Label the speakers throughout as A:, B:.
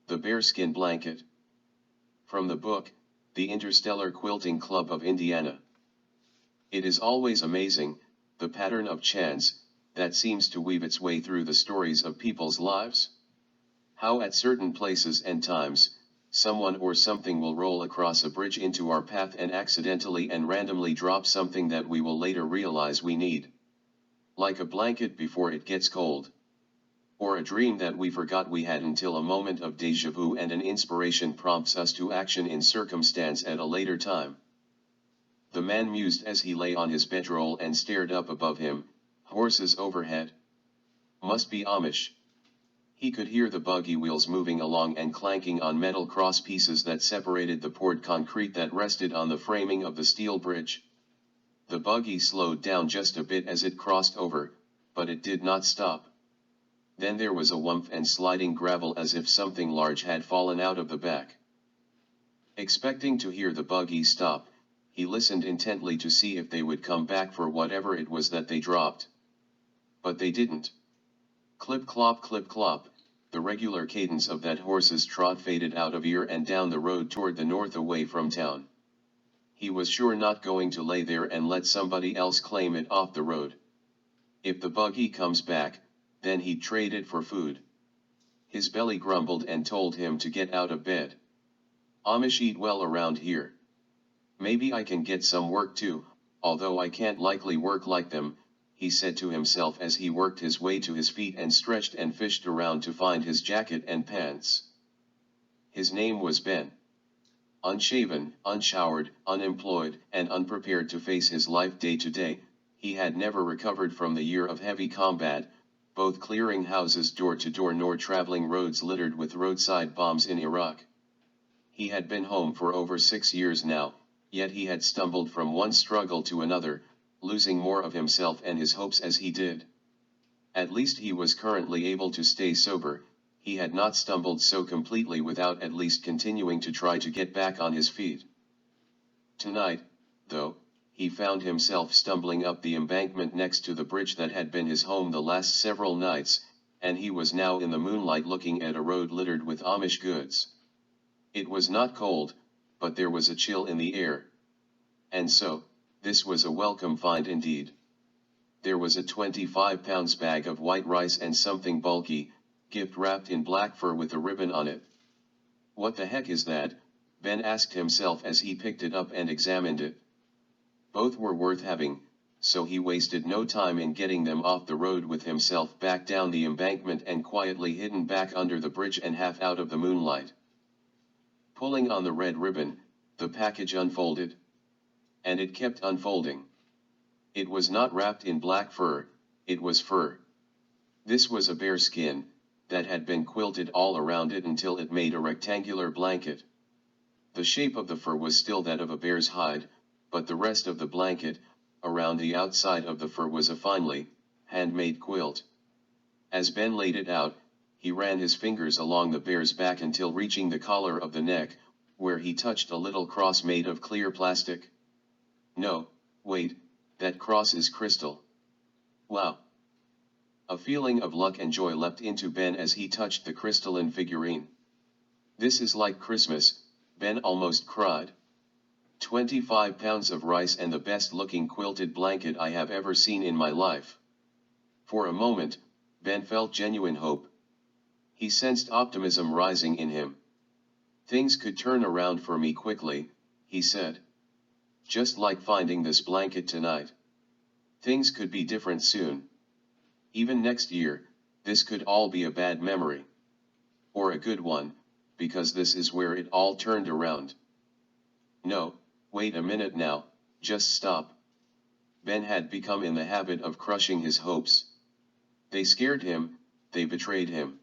A: The Bearskin Blanket. From the book, The Interstellar Quilting Club of Indiana. It is always amazing, the pattern of chance, that seems to weave its way through the stories of people's lives. How at certain places and times, someone or something will roll across a bridge into our path and accidentally and randomly drop something that we will later realize we need. Like a blanket before it gets cold. Or a dream that we forgot we had until a moment of déjà vu and an inspiration prompts us to action in circumstance at a later time. The man mused as he lay on his bedroll and stared up above him, horses overhead. Must be Amish. He could hear the buggy wheels moving along and clanking on metal cross pieces that separated the poured concrete that rested on the framing of the steel bridge. The buggy slowed down just a bit as it crossed over, but it did not stop. Then there was a whump and sliding gravel as if something large had fallen out of the back. Expecting to hear the buggy stop, he listened intently to see if they would come back for whatever it was that they dropped. But they didn't. Clip-clop, clip-clop, the regular cadence of that horse's trot faded out of ear and down the road toward the north away from town. He was sure not going to lay there and let somebody else claim it off the road. If the buggy comes back, then he'd trade it for food. His belly grumbled and told him to get out of bed. Amish eat well around here. Maybe I can get some work too, although I can't likely work like them, he said to himself as he worked his way to his feet and stretched and fished around to find his jacket and pants. His name was Ben. Unshaven, unshowered, unemployed, and unprepared to face his life day to day, he had never recovered from the year of heavy combat, both clearing houses door to door nor traveling roads littered with roadside bombs in Iraq. He had been home for over 6 years now, yet he had stumbled from one struggle to another, losing more of himself and his hopes as he did. At least he was currently able to stay sober. He had not stumbled so completely without at least continuing to try to get back on his feet. Tonight, though, he found himself stumbling up the embankment next to the bridge that had been his home the last several nights, and he was now in the moonlight looking at a road littered with Amish goods. It was not cold, but there was a chill in the air. And so, this was a welcome find indeed. There was a 25-pounds bag of white rice and something bulky, gift wrapped in black fur with a ribbon on it. What the heck is that? Ben asked himself as he picked it up and examined it. Both were worth having, so he wasted no time in getting them off the road with himself back down the embankment and quietly hidden back under the bridge and half out of the moonlight. Pulling on the red ribbon, the package unfolded. And it kept unfolding. It was not wrapped in black fur, it was fur. This was a bear skin, that had been quilted all around it until it made a rectangular blanket. The shape of the fur was still that of a bear's hide, but the rest of the blanket, around the outside of the fur was a finely, handmade quilt. As Ben laid it out, he ran his fingers along the bear's back until reaching the collar of the neck, where he touched a little cross made of clear plastic. No, wait, that cross is crystal. Wow. A feeling of luck and joy leapt into Ben as he touched the crystalline figurine. This is like Christmas, Ben almost cried. 25 pounds of rice and the best-looking quilted blanket I have ever seen in my life. For a moment, Ben felt genuine hope. He sensed optimism rising in him. Things could turn around for me quickly, he said. Just like finding this blanket tonight. Things could be different soon. Even next year, this could all be a bad memory. Or a good one, because this is where it all turned around. No, wait a minute now, just stop. Ben had become in the habit of crushing his hopes. They scared him, they betrayed him.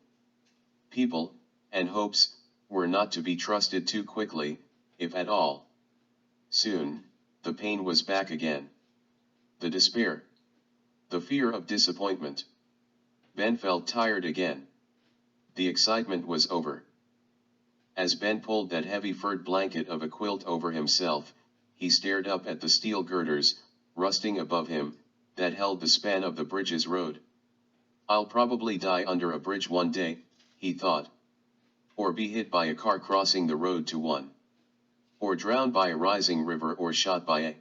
A: People, and hopes, were not to be trusted too quickly, if at all. Soon, the pain was back again. The despair. The fear of disappointment. Ben felt tired again. The excitement was over. As Ben pulled that heavy furred blanket of a quilt over himself, he stared up at the steel girders, rusting above him, that held the span of the bridge's road. I'll probably die under a bridge one day, he thought. or be hit by a car crossing the road to one, or drowned by a rising river or shot by a.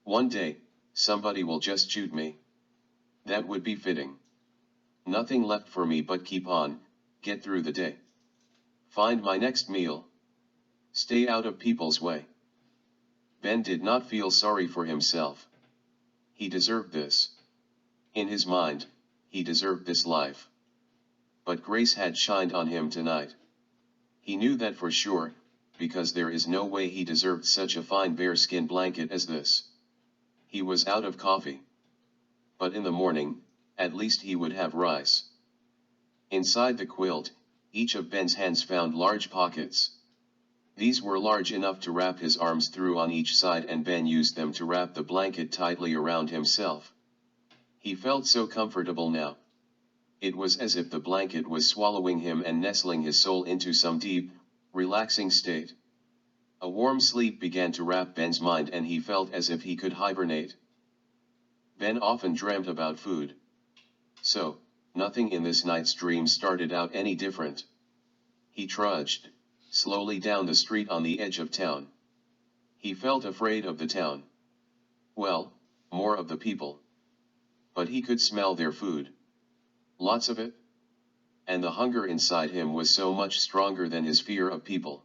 A: One day, somebody will just shoot me. That would be fitting. Nothing left for me but keep on, get through the day. Find my next meal. Stay out of people's way. Ben did not feel sorry for himself. He deserved this. In his mind, he deserved this life. But grace had shined on him tonight. He knew that for sure, because there is no way he deserved such a fine bearskin blanket as this. He was out of coffee. But in the morning, at least he would have rice. Inside the quilt, each of Ben's hands found large pockets. These were large enough to wrap his arms through on each side, and Ben used them to wrap the blanket tightly around himself. He felt so comfortable now. It was as if the blanket was swallowing him and nestling his soul into some deep, relaxing state. A warm sleep began to wrap Ben's mind, and he felt as if he could hibernate. Ben often dreamt about food. So, nothing in this night's dream started out any different. He trudged slowly down the street on the edge of town. He felt afraid of the town. Well, more of the people. But he could smell their food. Lots of it. And the hunger inside him was so much stronger than his fear of people.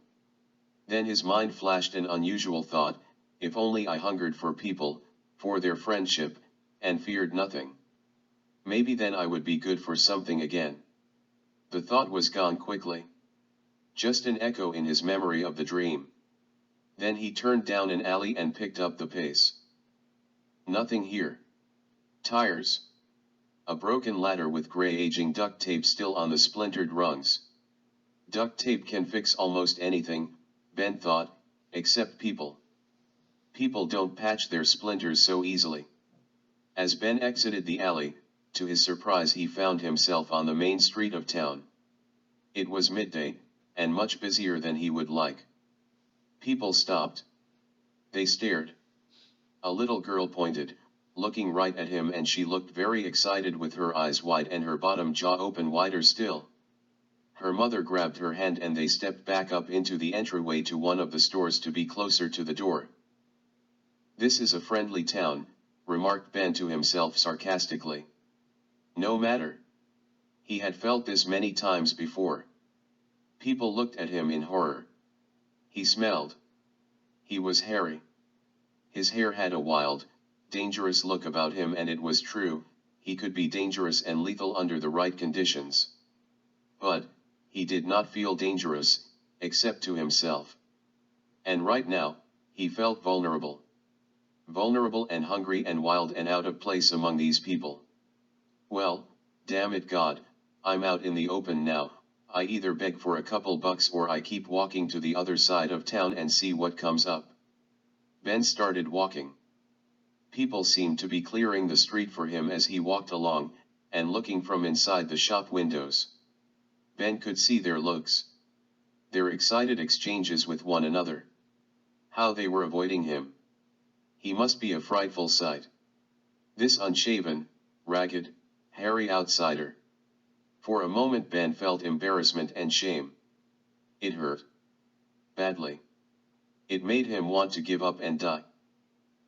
A: Then his mind flashed an unusual thought: if only I hungered for people, for their friendship, and feared nothing. Maybe then I would be good for something again. The thought was gone quickly. Just an echo in his memory of the dream. Then he turned down an alley and picked up the pace. Nothing here. Tires. A broken ladder with gray aging duct tape still on the splintered rungs. Duct tape can fix almost anything, Ben thought, except people. People don't patch their splinters so easily. As Ben exited the alley, to his surprise he found himself on the main street of town. It was midday, and much busier than he would like. People stopped. They stared. A little girl pointed, looking right at him, and she looked very excited with her eyes wide and her bottom jaw open wider still. Her mother grabbed her hand and they stepped back up into the entryway to one of the stores to be closer to the door. This is a friendly town, remarked Ben to himself sarcastically. No matter. He had felt this many times before. People looked at him in horror. He smelled. He was hairy. His hair had a wild, dangerous look about him, and it was true, he could be dangerous and lethal under the right conditions. But he did not feel dangerous, except to himself. And right now, he felt vulnerable. Vulnerable and hungry and wild and out of place among these people. Well, damn it God, I'm out in the open now. I either beg for a couple bucks or I keep walking to the other side of town and see what comes up. Ben started walking. People seemed to be clearing the street for him as he walked along, and looking from inside the shop windows. Ben could see their looks. Their excited exchanges with one another. How they were avoiding him. He must be a frightful sight. This unshaven, ragged, hairy outsider. For a moment Ben felt embarrassment and shame. It hurt. Badly. It made him want to give up and die.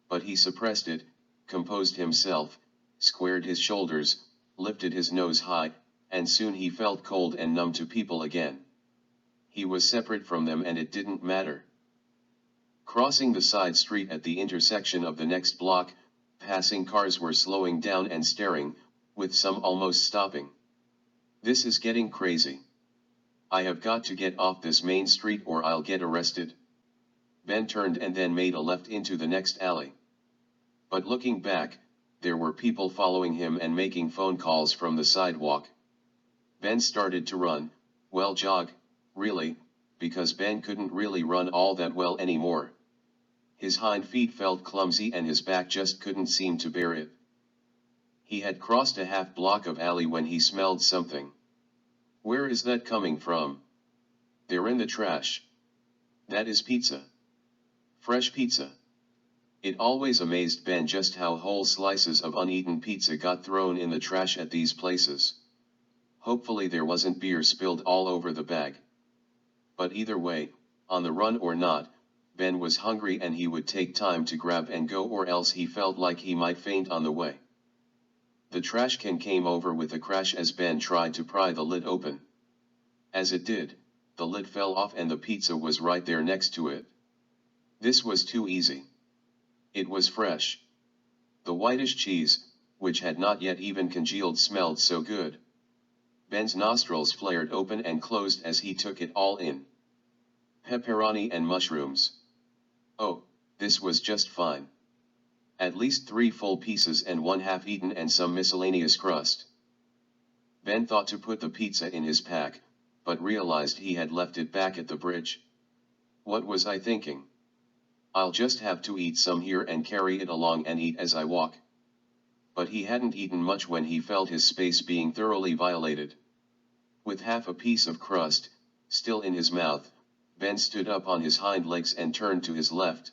A: But he suppressed it, composed himself, squared his shoulders, lifted his nose high, and soon he felt cold and numb to people again. He was separate from them and it didn't matter. Crossing the side street at the intersection of the next block, passing cars were slowing down and staring, with some almost stopping. This is getting crazy. I have got to get off this main street or I'll get arrested. Ben turned and then made a left into the next alley. But looking back, there were people following him and making phone calls from the sidewalk. Ben started to run, well jog, really, because Ben couldn't really run all that well anymore. His hind feet felt clumsy and his back just couldn't seem to bear it. He had crossed a half block of alley when he smelled something. Where is that coming from? They're in the trash. That is pizza. Fresh pizza. It always amazed Ben just how whole slices of uneaten pizza got thrown in the trash at these places. Hopefully there wasn't beer spilled all over the bag. But either way, on the run or not, Ben was hungry and he would take time to grab and go, or else he felt like he might faint on the way. The trash can came over with a crash as Ben tried to pry the lid open. As it did, the lid fell off and the pizza was right there next to it. This was too easy. It was fresh. The whitish cheese, which had not yet even congealed, smelled so good. Ben's nostrils flared open and closed as he took it all in. Pepperoni and mushrooms. Oh, this was just fine. At least 3 full pieces and 1 half eaten and some miscellaneous crust. Ben thought to put the pizza in his pack, but realized he had left it back at the bridge. What was I thinking? I'll just have to eat some here and carry it along and eat as I walk. But he hadn't eaten much when he felt his space being thoroughly violated. With half a piece of crust still in his mouth, Ben stood up on his hind legs and turned to his left.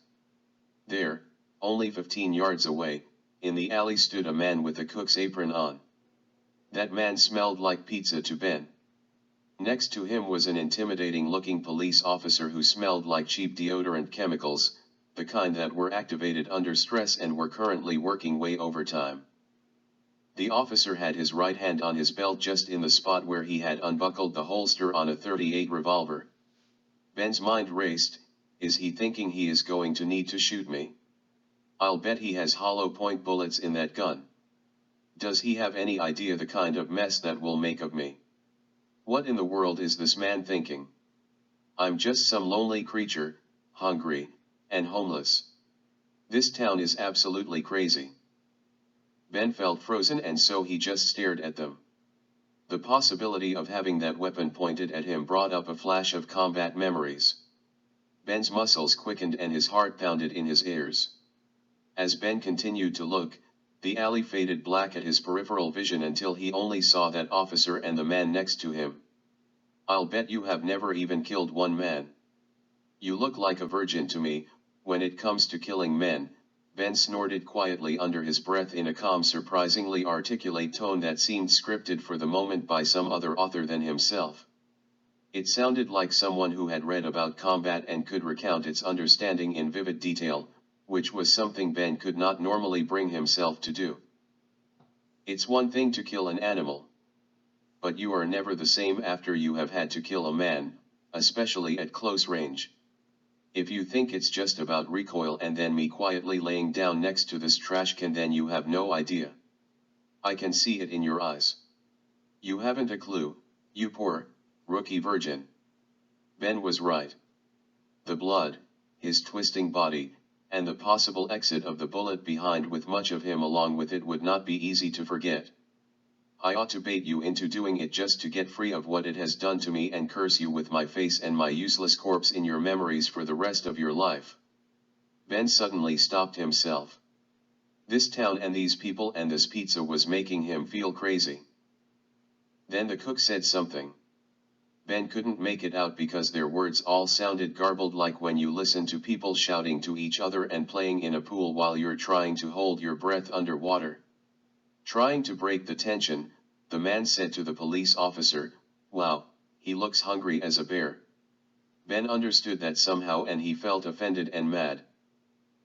A: There, only 15 yards away, in the alley stood a man with a cook's apron on. That man smelled like pizza to Ben. Next to him was an intimidating-looking police officer who smelled like cheap deodorant chemicals, the kind that were activated under stress and were currently working way overtime. The officer had his right hand on his belt just in the spot where he had unbuckled the holster on a .38 revolver. Ben's mind raced. Is he thinking he is going to need to shoot me? I'll bet he has hollow point bullets in that gun. Does he have any idea the kind of mess that will make of me? What in the world is this man thinking? I'm just some lonely creature, hungry, and homeless. This town is absolutely crazy. Ben felt frozen and so he just stared at them. The possibility of having that weapon pointed at him brought up a flash of combat memories. Ben's muscles quickened and his heart pounded in his ears. As Ben continued to look, the alley faded black at his peripheral vision until he only saw that officer and the man next to him. I'll bet you have never even killed one man. You look like a virgin to me. When it comes to killing men, Ben snorted quietly under his breath in a calm, surprisingly articulate tone that seemed scripted for the moment by some other author than himself. It sounded like someone who had read about combat and could recount its understanding in vivid detail, which was something Ben could not normally bring himself to do. It's one thing to kill an animal. But you are never the same after you have had to kill a man, especially at close range. If you think it's just about recoil and then me quietly laying down next to this trash can, then you have no idea. I can see it in your eyes. You haven't a clue, you poor, rookie virgin. Ben was right. The blood, his twisting body, and the possible exit of the bullet behind with much of him along with it would not be easy to forget. I ought to bait you into doing it just to get free of what it has done to me and curse you with my face and my useless corpse in your memories for the rest of your life. Ben suddenly stopped himself. This town and these people and this pizza was making him feel crazy. Then the cook said something. Ben couldn't make it out because their words all sounded garbled, like when you listen to people shouting to each other and playing in a pool while you're trying to hold your breath underwater. Trying to break the tension, the man said to the police officer, "Wow, he looks hungry as a bear." Ben understood that somehow and he felt offended and mad.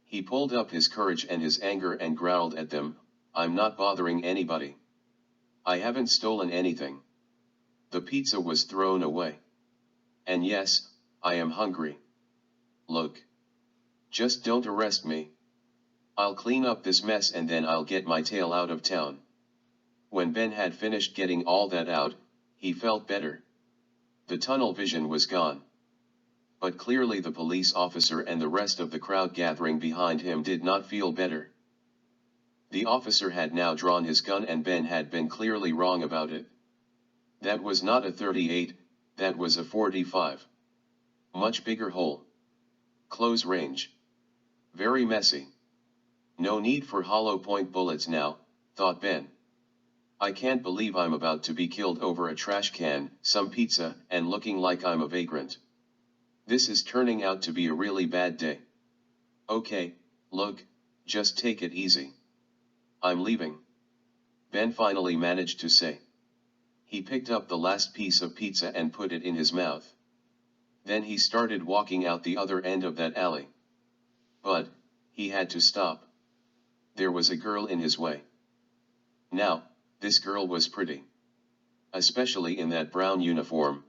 A: He pulled up his courage and his anger and growled at them, "I'm not bothering anybody. I haven't stolen anything. The pizza was thrown away. And yes, I am hungry. Look. Just don't arrest me. I'll clean up this mess and then I'll get my tail out of town." When Ben had finished getting all that out, he felt better. The tunnel vision was gone. But clearly the police officer and the rest of the crowd gathering behind him did not feel better. The officer had now drawn his gun and Ben had been clearly wrong about it. That was not a .38, that was a .45. Much bigger hole. Close range. Very messy. No need for hollow point bullets now, thought Ben. I can't believe I'm about to be killed over a trash can, some pizza, and looking like I'm a vagrant. This is turning out to be a really bad day. Okay, look, just take it easy. I'm leaving. Ben finally managed to say. He picked up the last piece of pizza and put it in his mouth. Then he started walking out the other end of that alley. But, he had to stop. There was a girl in his way. Now, this girl was pretty. Especially in that brown uniform.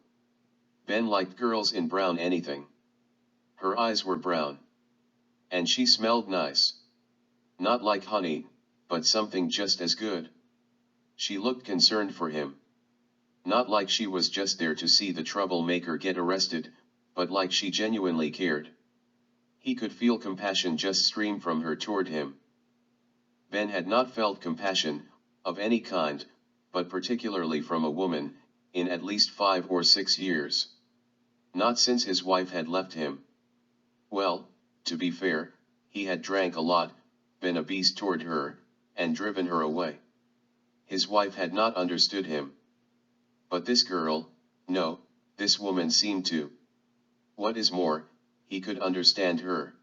A: Ben liked girls in brown anything. Her eyes were brown. And she smelled nice. Not like honey, but something just as good. She looked concerned for him. Not like she was just there to see the troublemaker get arrested, but like she genuinely cared. He could feel compassion just stream from her toward him. Ben had not felt compassion, of any kind, but particularly from a woman, in at least 5 or 6 years. Not since his wife had left him. Well, to be fair, he had drank a lot, been a beast toward her, and driven her away. His wife had not understood him. But this girl, no, this woman seemed to. What is more, he could understand her.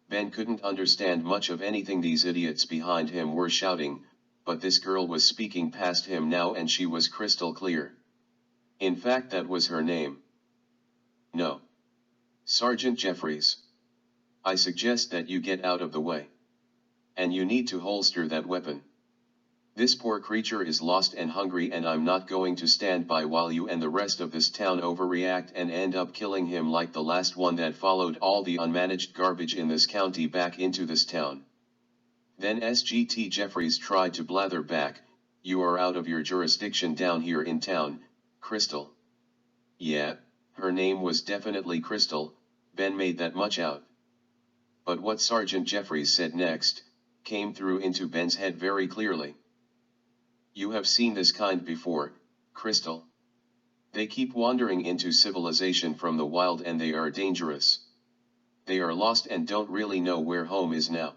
A: Ben couldn't understand much of anything these idiots behind him were shouting, but this girl was speaking past him now and she was crystal clear. In fact, that was her name. No. Sergeant Jeffries. I suggest that you get out of the way. And you need to holster that weapon. This poor creature is lost and hungry and I'm not going to stand by while you and the rest of this town overreact and end up killing him like the last one that followed all the unmanaged garbage in this county back into this town. Then SGT Jeffries tried to blather back, you are out of your jurisdiction down here in town, Crystal. Yeah, her name was definitely Crystal, Ben made that much out. But what Sergeant Jeffries said next, came through into Ben's head very clearly. You have seen this kind before, Crystal. They keep wandering into civilization from the wild and they are dangerous. They are lost and don't really know where home is now.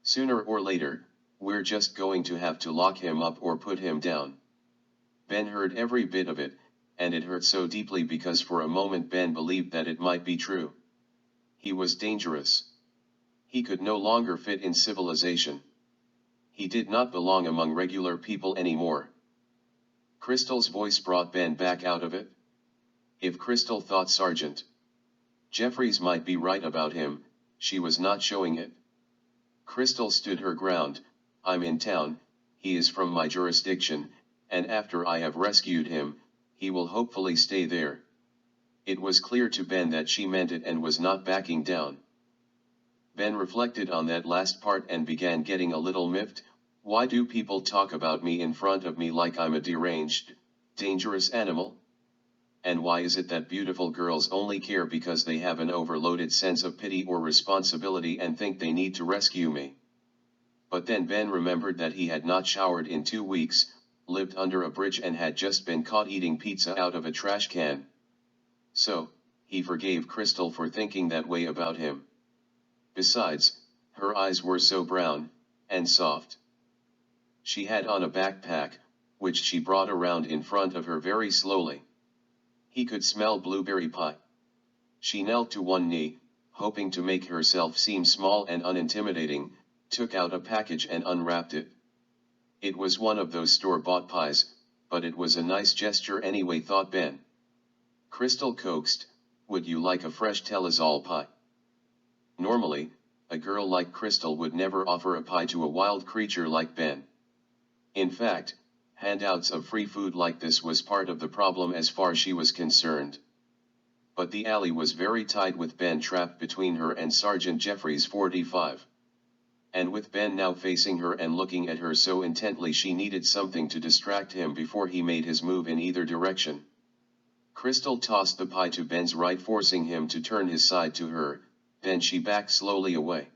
A: Sooner or later, we're just going to have to lock him up or put him down. Ben heard every bit of it, and it hurt so deeply because for a moment Ben believed that it might be true. He was dangerous. He could no longer fit in civilization. He did not belong among regular people anymore. Crystal's voice brought Ben back out of it. If Crystal thought Sergeant Jeffries might be right about him, she was not showing it. Crystal stood her ground. I'm in town, he is from my jurisdiction, and after I have rescued him, he will hopefully stay there. It was clear to Ben that she meant it and was not backing down. Ben reflected on that last part and began getting a little miffed. Why do people talk about me in front of me like I'm a deranged, dangerous animal? And why is it that beautiful girls only care because they have an overloaded sense of pity or responsibility and think they need to rescue me? But then Ben remembered that he had not showered in 2 weeks, lived under a bridge and had just been caught eating pizza out of a trash can. So, he forgave Crystal for thinking that way about him. Besides, her eyes were so brown, and soft. She had on a backpack, which she brought around in front of her very slowly. He could smell blueberry pie. She knelt to one knee, hoping to make herself seem small and unintimidating, took out a package and unwrapped it. It was one of those store-bought pies, but it was a nice gesture anyway, thought Ben. Crystal coaxed, would you like a fresh Telazol pie? Normally, a girl like Crystal would never offer a pie to a wild creature like Ben. In fact, handouts of free food like this was part of the problem as far as she was concerned. But the alley was very tight with Ben trapped between her and Sergeant Jeffries 45. And with Ben now facing her and looking at her so intently she needed something to distract him before he made his move in either direction. Crystal tossed the pie to Ben's right, forcing him to turn his side to her, then she backed slowly away.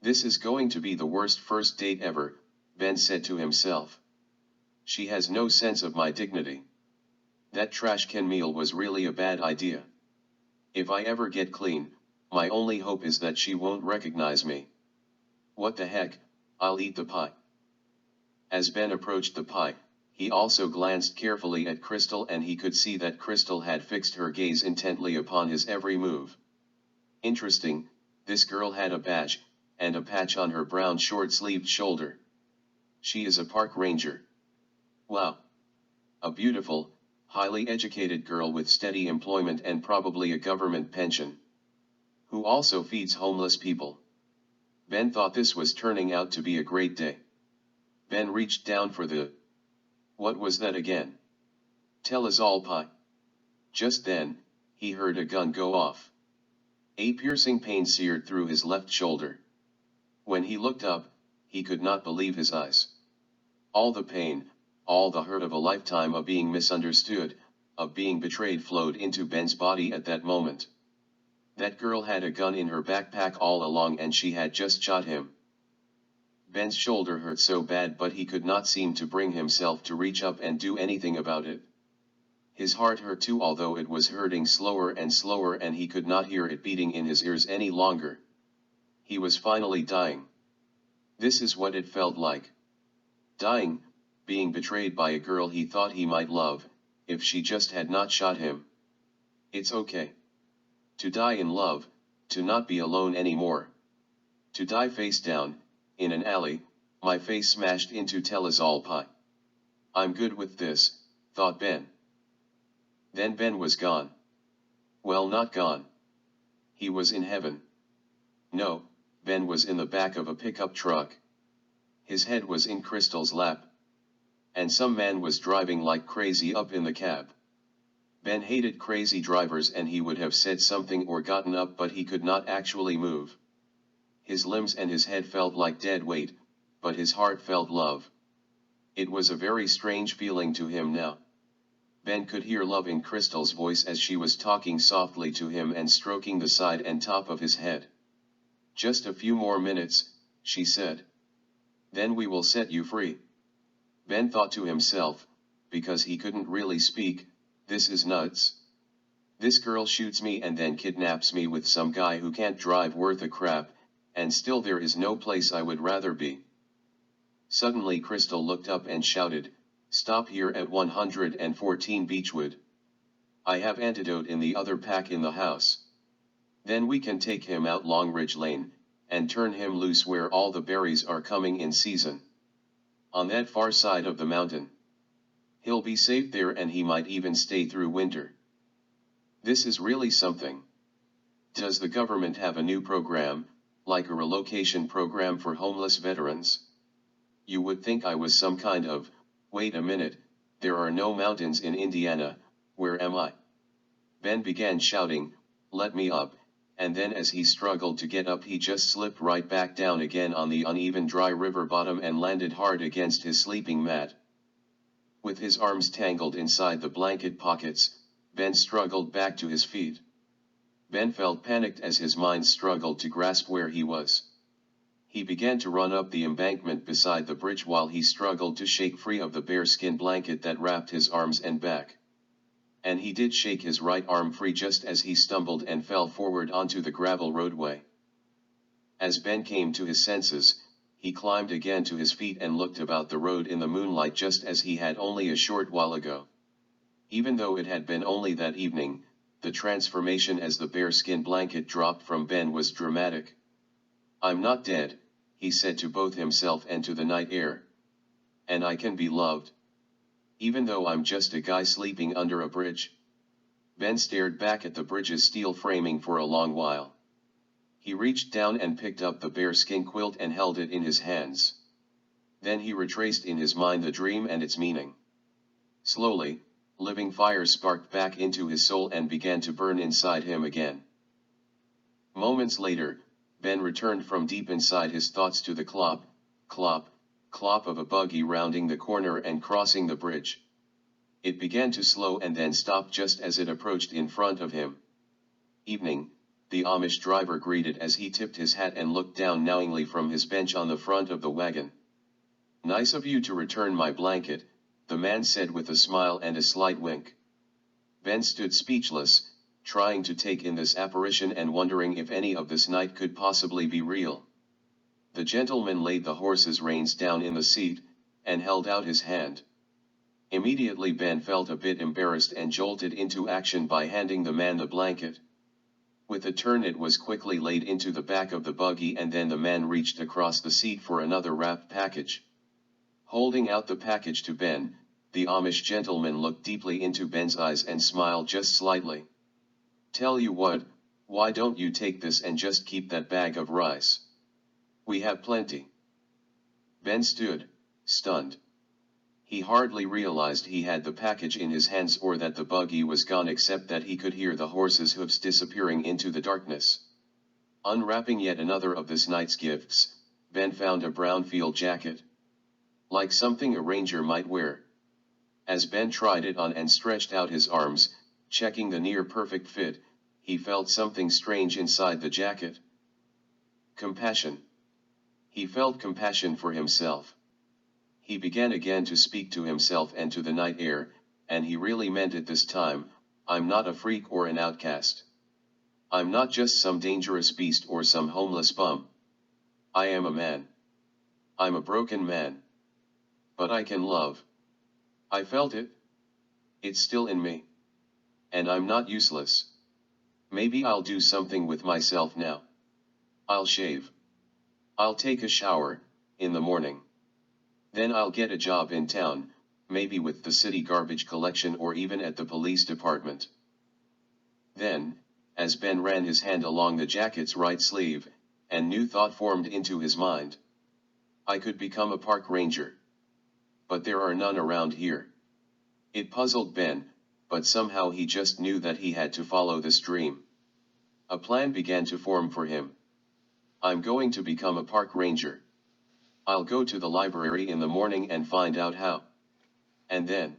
A: This is going to be the worst first date ever, Ben said to himself. She has no sense of my dignity. That trash can meal was really a bad idea. If I ever get clean, my only hope is that she won't recognize me. What the heck, I'll eat the pie. As Ben approached the pie, he also glanced carefully at Crystal and he could see that Crystal had fixed her gaze intently upon his every move. Interesting, this girl had a badge, and a patch on her brown short-sleeved shoulder. She is a park ranger. Wow. A beautiful, highly educated girl with steady employment and probably a government pension, who also feeds homeless people. Ben thought this was turning out to be a great day. Ben reached down for the... What was that again? Tell us all, Pi. Just then, he heard a gun go off. A piercing pain seared through his left shoulder. When he looked up, he could not believe his eyes. All the pain, all the hurt of a lifetime of being misunderstood, of being betrayed flowed into Ben's body at that moment. That girl had a gun in her backpack all along and she had just shot him. Ben's shoulder hurt so bad but he could not seem to bring himself to reach up and do anything about it. His heart hurt too, although it was hurting slower and slower and he could not hear it beating in his ears any longer. He was finally dying. This is what it felt like. Dying, being betrayed by a girl he thought he might love, if she just had not shot him. It's okay. To die in love, to not be alone anymore. To die face down, in an alley, my face smashed into Telazol pie. I'm good with this, thought Ben. Then Ben was gone. Well, not gone. He was in heaven. No, Ben was in the back of a pickup truck. His head was in Crystal's lap. And some man was driving like crazy up in the cab. Ben hated crazy drivers and he would have said something or gotten up, but he could not actually move. His limbs and his head felt like dead weight, but his heart felt love. It was a very strange feeling to him now. Ben could hear love in Crystal's voice as she was talking softly to him and stroking the side and top of his head. Just a few more minutes, she said. Then we will set you free. Ben thought to himself, because he couldn't really speak, this is nuts. This girl shoots me and then kidnaps me with some guy who can't drive worth a crap, and still there is no place I would rather be. Suddenly Crystal looked up and shouted, "Stop here at 114 Beechwood. I have antidote in the other pack in the house. Then we can take him out Long Ridge Lane, and turn him loose where all the berries are coming in season. On that far side of the mountain. He'll be safe there and he might even stay through winter." This is really something. Does the government have a new program, like a relocation program for homeless veterans? You would think I was some kind of, wait a minute, there are no mountains in Indiana, where am I? Ben began shouting, "Let me up," and then as he struggled to get up he just slipped right back down again on the uneven dry river bottom and landed hard against his sleeping mat. With his arms tangled inside the blanket pockets, Ben struggled back to his feet. Ben felt panicked as his mind struggled to grasp where he was. He began to run up the embankment beside the bridge while he struggled to shake free of the bearskin blanket that wrapped his arms and back. And he did shake his right arm free just as he stumbled and fell forward onto the gravel roadway. As Ben came to his senses, he climbed again to his feet and looked about the road in the moonlight just as he had only a short while ago. Even though it had been only that evening, the transformation as the bearskin blanket dropped from Ben was dramatic. "I'm not dead," he said to both himself and to the night air. "And I can be loved. Even though I'm just a guy sleeping under a bridge." Ben stared back at the bridge's steel framing for a long while. He reached down and picked up the bearskin quilt and held it in his hands. Then he retraced in his mind the dream and its meaning. Slowly, living fire sparked back into his soul and began to burn inside him again. Moments later, Ben returned from deep inside his thoughts to the clop, clop, clop of a buggy rounding the corner and crossing the bridge. It began to slow and then stop just as it approached in front of him. "Evening," the Amish driver greeted as he tipped his hat and looked down knowingly from his bench on the front of the wagon. "Nice of you to return my blanket," the man said with a smile and a slight wink. Ben stood speechless, trying to take in this apparition and wondering if any of this night could possibly be real. The gentleman laid the horse's reins down in the seat, and held out his hand. Immediately Ben felt a bit embarrassed and jolted into action by handing the man the blanket. With a turn it was quickly laid into the back of the buggy and then the man reached across the seat for another wrapped package. Holding out the package to Ben, The Amish gentleman looked deeply into Ben's eyes and smiled just slightly. Tell you what, why don't you take this and just keep that bag of rice? We have plenty. Ben stood, stunned. He hardly realized he had the package in his hands or that the buggy was gone, except that he could hear the horse's hooves disappearing into the darkness. Unwrapping yet another of this night's gifts, Ben found a brown field jacket. Like something a ranger might wear. As Ben tried it on and stretched out his arms, checking the near-perfect fit, he felt something strange inside the jacket. Compassion. He felt compassion for himself. He began again to speak to himself and to the night air, and he really meant it this time. I'm not a freak or an outcast. I'm not just some dangerous beast or some homeless bum. I am a man. I'm a broken man. But I can love. I felt it. It's still in me. And I'm not useless. Maybe I'll do something with myself now. I'll shave. I'll take a shower, in the morning. Then I'll get a job in town, maybe with the city garbage collection or even at the police department. Then, as Ben ran his hand along the jacket's right sleeve, a new thought formed into his mind. I could become a park ranger. But there are none around here. It puzzled Ben, but somehow he just knew that he had to follow this dream. A plan began to form for him. I'm going to become a park ranger. I'll go to the library in the morning and find out how. And then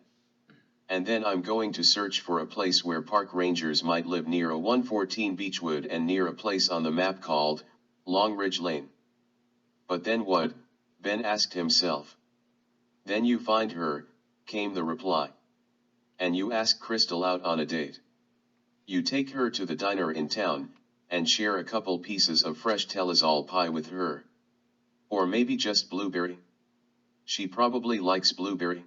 A: I'm going to search for a place where park rangers might live near a 114 Beechwood and near a place on the map called Long Ridge Lane. But then what? Ben asked himself. Then you find her, came the reply. And you ask Crystal out on a date. You take her to the diner in town, and share a couple pieces of fresh Telazol pie with her. Or maybe just blueberry. She probably likes blueberry.